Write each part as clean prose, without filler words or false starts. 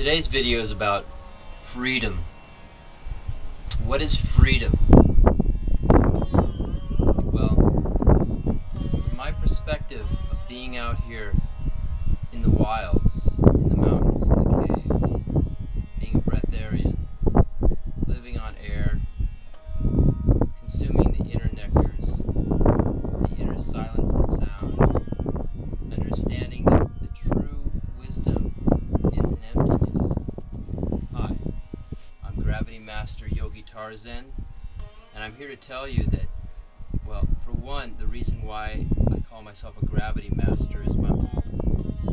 Today's video is about freedom. What is freedom? Well, from my perspective of being out here in the wilds, in the mountains, in the caves, being a breatharian, living on air, consuming the inner nectars, the inner silence and sound, understanding that the true wisdom is in emptiness. Hi, I'm Gravity Master YOGI Tarzen, and I'm here to tell you that, well, for one, the reason why I call myself a Gravity Master is my whole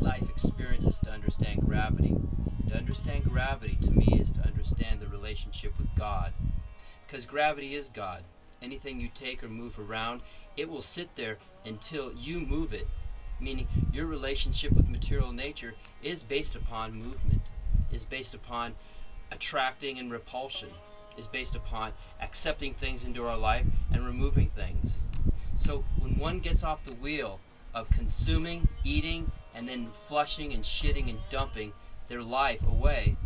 life experience is to understand gravity. To understand gravity, to me, is to understand the relationship with God. Because gravity is God. Anything you take or move around, it will sit there until you move it. Meaning your relationship with material nature is based upon movement, is based upon attracting and repulsion, is based upon accepting things into our life and removing things. So when one gets off the wheel of consuming, eating, and then flushing and shitting and dumping their life away,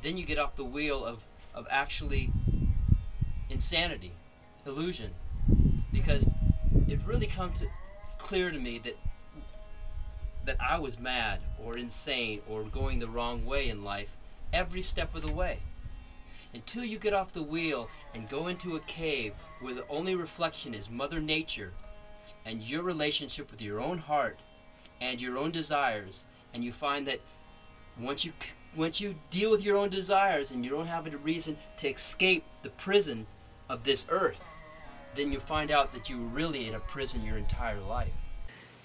then you get off the wheel of actually insanity, illusion. Because it really comes clear to me that I was mad or insane or going the wrong way in life every step of the way. Until you get off the wheel and go into a cave where the only reflection is Mother Nature and your relationship with your own heart and your own desires, and you find that once you deal with your own desires and you don't have a reason to escape the prison of this earth, then you find out that you were really in a prison your entire life.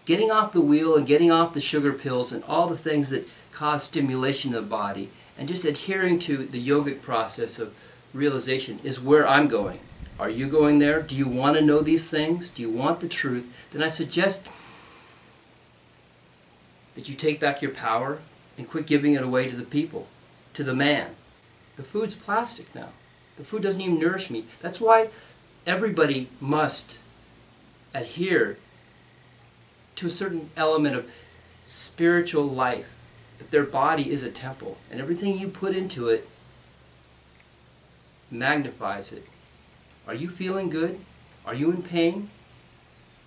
Getting off the wheel and getting off the sugar pills and all the things that cause stimulation of the body and just adhering to the yogic process of realization is where I'm going. Are you going there? Do you want to know these things? Do you want the truth? Then I suggest that you take back your power and quit giving it away to the people, to the man. The food's plastic now. The food doesn't even nourish me. That's why everybody must adhere to a certain element of spiritual life, that their body is a temple, and everything you put into it magnifies it. Are you feeling good? Are you in pain?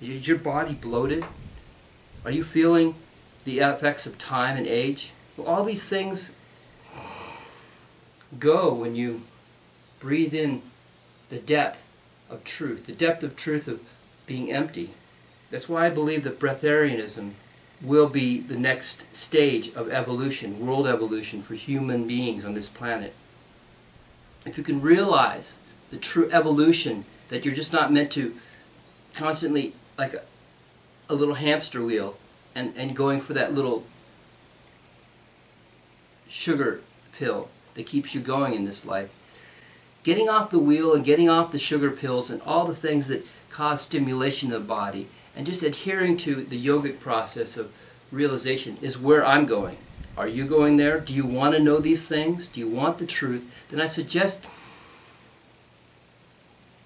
Is your body bloated? Are you feeling the effects of time and age? Well, all these things go when you breathe in the depth of truth, the depth of truth of being empty. That's why I believe that Breatharianism will be the next stage of evolution, world evolution for human beings on this planet. If you can realize the true evolution, that you're just not meant to constantly, like a little hamster wheel, and going for that little sugar pill that keeps you going in this life. Getting off the wheel and getting off the sugar pills and all the things that cause stimulation of the body and just adhering to the yogic process of realization is where I'm going. Are you going there? Do you want to know these things? Do you want the truth? Then I suggest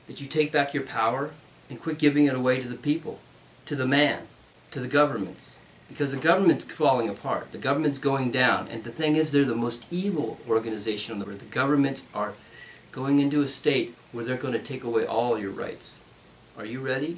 that you take back your power and quit giving it away to the people, to the man, to the governments. Because the government's falling apart. The government's going down. And the thing is, they're the most evil organization on the earth. The governments are going into a state where they're going to take away all your rights. Are you ready?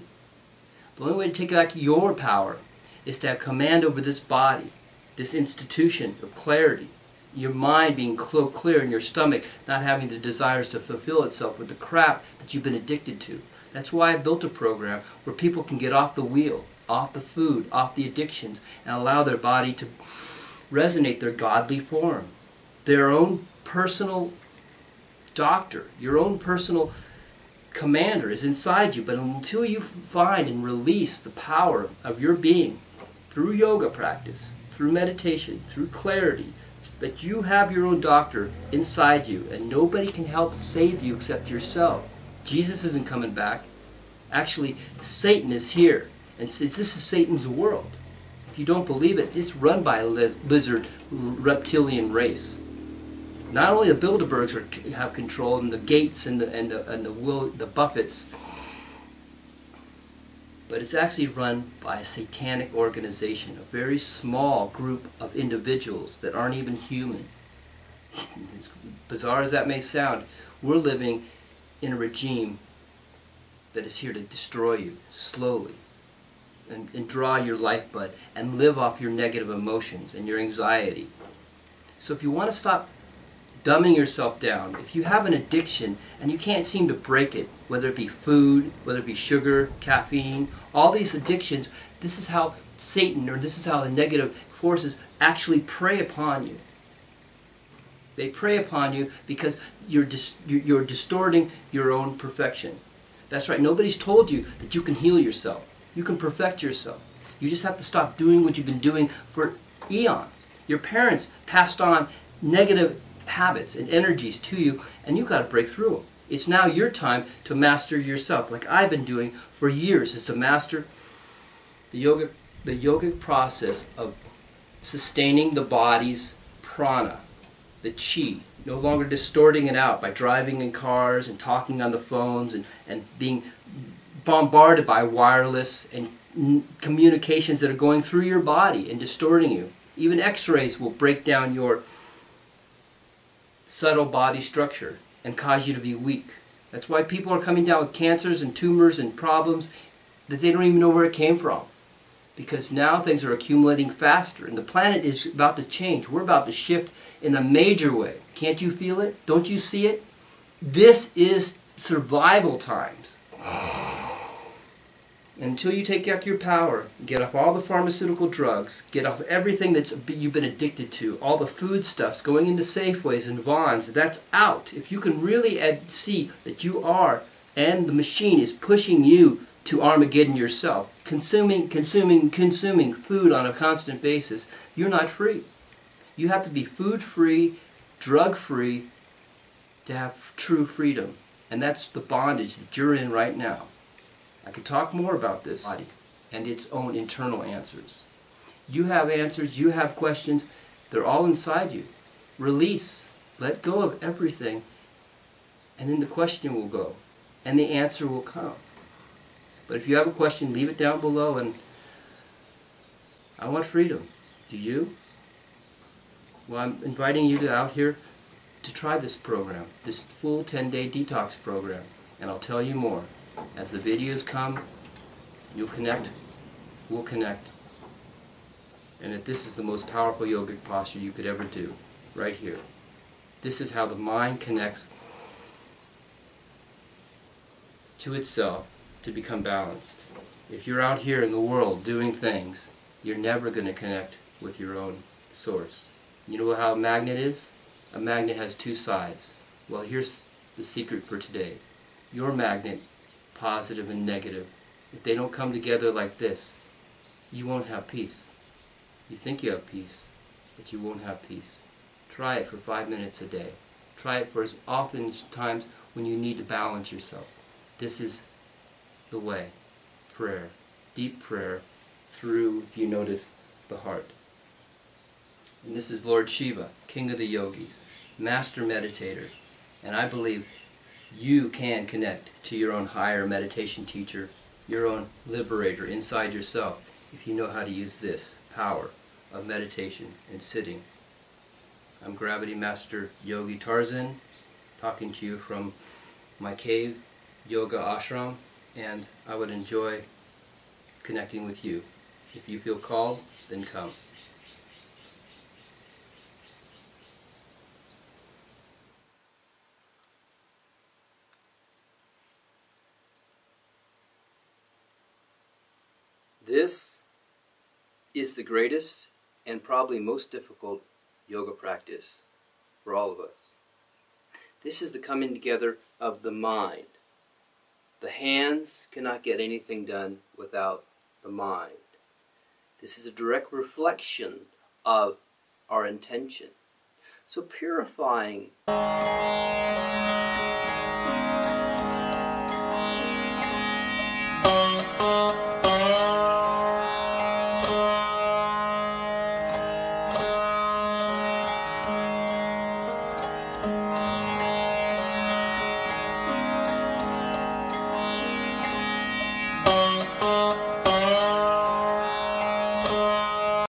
The only way to take back your power is to have command over this body, this institution of clarity, your mind being clear and your stomach not having the desires to fulfill itself with the crap that you've been addicted to. That's why I built a program where people can get off the wheel, off the food, off the addictions, and allow their body to resonate their godly form. Their own personal doctor, your own personal commander is inside you, but until you find and release the power of your being through yoga practice, through meditation, through clarity, that you have your own doctor inside you and nobody can help save you except yourself. Jesus isn't coming back. Actually, Satan is here, and this is Satan's world. If you don't believe it, it's run by a lizard reptilian race. Not only the Bilderbergs have control, and the Gates and the Buffetts, but it's actually run by a satanic organization, a very small group of individuals that aren't even human. As bizarre as that may sound, we're living in a regime that is here to destroy you slowly and draw your lifeblood and live off your negative emotions and your anxiety. So if you want to stop dumbing yourself down, if you have an addiction and you can't seem to break it, whether it be food, whether it be sugar, caffeine, all these addictions, this is how Satan, or this is how the negative forces actually prey upon you. They prey upon you because you're distorting your own perfection. That's right, nobody's told you that you can heal yourself. You can perfect yourself. You just have to stop doing what you've been doing for eons. Your parents passed on negative habits and energies to you, and you've got to break through them. It's now your time to master yourself, like I've been doing for years, is to master the yogic process of sustaining the body's prana, the chi, no longer distorting it out by driving in cars and talking on the phones and being bombarded by wireless and communications that are going through your body and distorting you. Even x-rays will break down your subtle body structure and cause you to be weak. That's why people are coming down with cancers and tumors and problems that they don't even know where it came from. Because now things are accumulating faster and the planet is about to change. We're about to shift in a major way. Can't you feel it? Don't you see it? This is survival times. Until you take back your power, get off all the pharmaceutical drugs, get off everything that you've been addicted to, all the food stuffs going into Safeways and Vons, that's out. If you can really see that you are, and the machine is pushing you to Armageddon yourself, consuming food on a constant basis, you're not free. You have to be food-free, drug-free to have true freedom. And that's the bondage that you're in right now. I could talk more about this body and its own internal answers. You have answers, you have questions, they're all inside you. Release, let go of everything, and then the question will go, and the answer will come. But if you have a question, leave it down below, and I want freedom. Do you? Well, I'm inviting you out here to try this program, this full 10-day detox program, and I'll tell you more. As the videos come, you'll connect, we'll connect. And that this is the most powerful yogic posture you could ever do, right here. This is how the mind connects to itself to become balanced. If you're out here in the world doing things, you're never going to connect with your own source. You know how a magnet is? A magnet has two sides. Well, here's the secret for today. Your magnet, positive and negative, if they don't come together like this, you won't have peace. You think you have peace, but you won't have peace. Try it for 5 minutes a day. Try it for as often times when you need to balance yourself. This is the way. Prayer. Deep prayer through, if you notice, the heart. And this is Lord Shiva, King of the Yogis, Master Meditator. And I believe you can connect to your own higher meditation teacher, your own liberator inside yourself, if you know how to use this power of meditation and sitting. I'm Gravity Master YOGI Tarzen, talking to you from my cave yoga ashram, and I would enjoy connecting with you. If you feel called, then come. This is the greatest and probably most difficult yoga practice for all of us. This is the coming together of the mind. The hands cannot get anything done without the mind. This is a direct reflection of our intention. So purifying